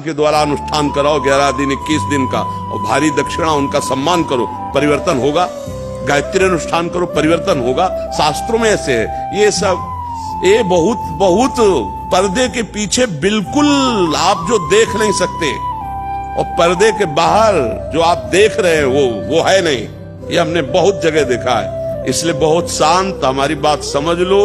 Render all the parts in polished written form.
के द्वारा अनुष्ठान कराओ 11 दिन 21 दिन का, और भारी दक्षिणा उनका सम्मान करो, परिवर्तन होगा। गायत्री अनुष्ठान करो, परिवर्तन होगा। शास्त्रों में ऐसे है। ये सब ये बहुत बहुत पर्दे के पीछे बिल्कुल आप जो देख नहीं सकते, और पर्दे के बाहर जो आप देख रहे हैं वो है नहीं। ये हमने बहुत जगह देखा है। इसलिए बहुत शांत हमारी बात समझ लो।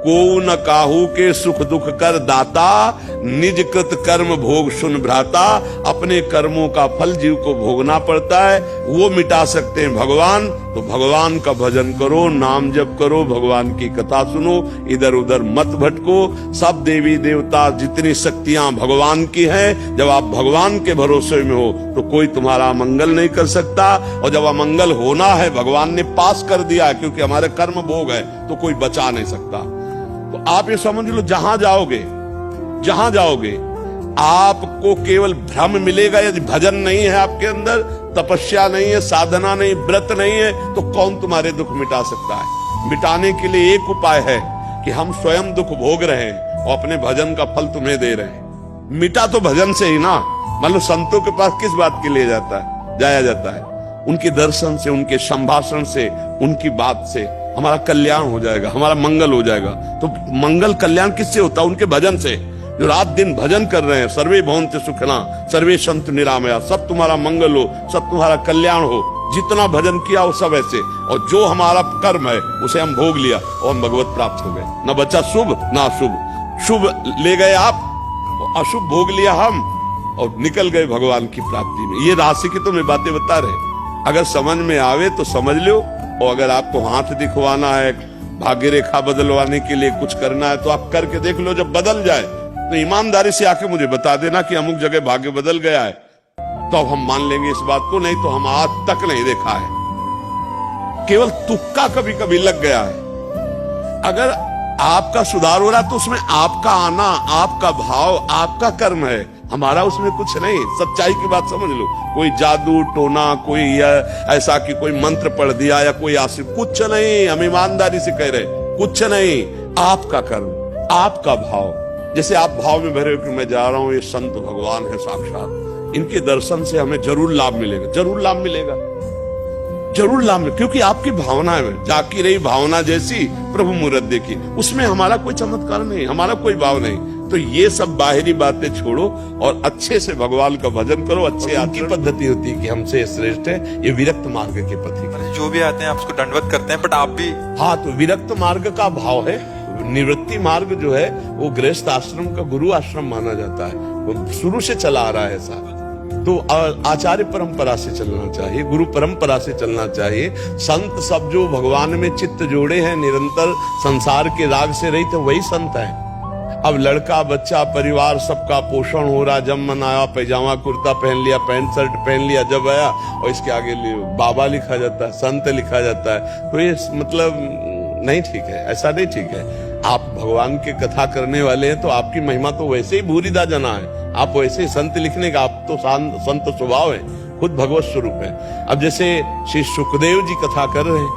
को न काहू के सुख दुख कर दाता, निज कृत कर्म भोग सुन भ्राता। अपने कर्मों का फल जीव को भोगना पड़ता है, वो मिटा सकते हैं भगवान। तो भगवान का भजन करो, नाम जप करो, भगवान की कथा सुनो, इधर उधर मत भटको। सब देवी देवता जितनी शक्तियां भगवान की हैं, जब आप भगवान के भरोसे में हो तो कोई तुम्हारा मंगल नहीं कर सकता। और जब अमंगल होना है, भगवान ने पास कर दिया है, क्योंकि हमारे कर्म भोग है, तो कोई बचा नहीं सकता। तो आप ये समझ लो, जहां जाओगे आपको केवल भ्रम मिलेगा। यदि भजन नहीं है आपके अंदर, तपस्या नहीं है, साधना नहीं, व्रत नहीं है, तो कौन तुम्हारे दुख मिटा सकता है? मिटाने के लिए एक उपाय है कि हम स्वयं दुख भोग रहे हैं और अपने भजन का फल तुम्हें दे रहे हैं। मिटा तो भजन से ही ना। मान लो संतों के पास किस बात के लिए जाया जाता है? उनके दर्शन से, उनके संभाषण से, उनकी बात से हमारा कल्याण हो जाएगा, हमारा मंगल हो जाएगा। तो मंगल कल्याण किससे होता है? उनके भजन से। जो रात दिन भजन कर रहे हैं, सर्वे भवन्तु सुखिनः सर्वे सन्तु निरामया, सब तुम्हारा मंगल हो, सब तुम्हारा कल्याण हो। जितना भजन किया वो सब ऐसे। और जो हमारा कर्म है उसे हम भोग लिया और हम भगवत प्राप्त हो गए। न बचा शुभ ना अशुभ। शुभ ले गए आप, अशुभ भोग लिया हम, और निकल गए भगवान की प्राप्ति में। ये राशि की तो मैं बातें बता रहे। अगर समझ में आवे तो समझ लो, और अगर आपको हाथ दिखवाना है, भाग्य रेखा बदलवाने के लिए कुछ करना है, तो आप करके देख लो। जब बदल जाए तो ईमानदारी से आके मुझे बता देना कि अमुक जगह भाग्य बदल गया है, तो अब हम मान लेंगे इस बात को। नहीं तो हम आज तक नहीं देखा है, केवल तुक्का कभी कभी लग गया है। अगर आपका सुधार हो रहा तो उसमें आपका आना, आपका भाव, आपका कर्म है, हमारा उसमें कुछ नहीं। सच्चाई की बात समझ लो। कोई जादू टोना, कोई ऐसा कि कोई मंत्र पढ़ दिया या कोई आशीष, कुछ नहीं। हम ईमानदारी से कह रहे, कुछ नहीं। आपका कर्म, आपका भाव। जैसे आप भाव में भरे हो कि मैं जा रहा हूं, ये संत भगवान है साक्षात, इनके दर्शन से हमें जरूर लाभ मिलेगा, जरूर लाभ मिलेगा, जरूर लाभ मिलेगा। क्योंकि आपकी भावना है, जाकी रही भावना जैसी प्रभु मूरत देखी। उसमें हमारा कोई चमत्कार नहीं, हमारा कोई भाव नहीं। तो ये सब बाहरी बातें छोड़ो और अच्छे से भगवान का भजन करो। अच्छे आपकी पद्धति होती है कि हमसे श्रेष्ठ है, ये विरक्त मार्ग के पथिक। जो भी आते हैं आपको दंडवत करते हैं, बट आप भी। हाँ, तो विरक्त मार्ग का भाव है। निवृत्ति मार्ग जो है वो गृहस्थ आश्रम का गुरु आश्रम माना जाता है, वो शुरू से चला आ रहा है ऐसा। तो आचार्य परंपरा से चलना चाहिए, गुरु परंपरा से चलना चाहिए। संत सब जो भगवान में चित्त जोड़े हैं, निरंतर संसार के राग से रहित, वही संत है। अब लड़का बच्चा परिवार सबका पोषण हो रहा, जब मन आया पैजामा कुर्ता पहन लिया, पैंट शर्ट पहन लिया, जब आया और इसके आगे बाबा लिखा जाता है, संत लिखा जाता है, तो ये मतलब नहीं ठीक है, ऐसा नहीं ठीक है। आप भगवान की कथा करने वाले हैं तो आपकी महिमा तो वैसे ही भूरिदा जना है, आप वैसे ही संत लिखने का, आप तो संत स्वभाव है, खुद भगवत स्वरूप है। अब जैसे श्री सुखदेव जी कथा कर रहे हैं,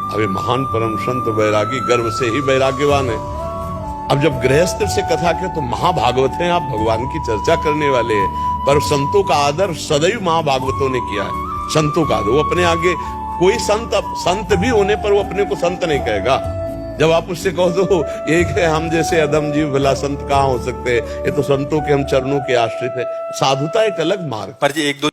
अब ये महान परम संत वैरागी, गर्भ से ही वैराग्यवान है। अब जब गृहस्थ से कथा के तो महाभागवत हैं, आप भगवान की चर्चा करने वाले हैं, पर संतों का आदर सदैव महाभागवतों ने किया है। संतों का आदर, वो अपने आगे कोई संत भी होने पर वो अपने को संत नहीं कहेगा। जब आप उससे कहो तो एक है, हम जैसे अधम जीव भला संत कहाँ हो सकते हैं, ये तो संतों के हम चरणों के आश्रित है। साधुता एक अलग मार्ग। पर जी एक दो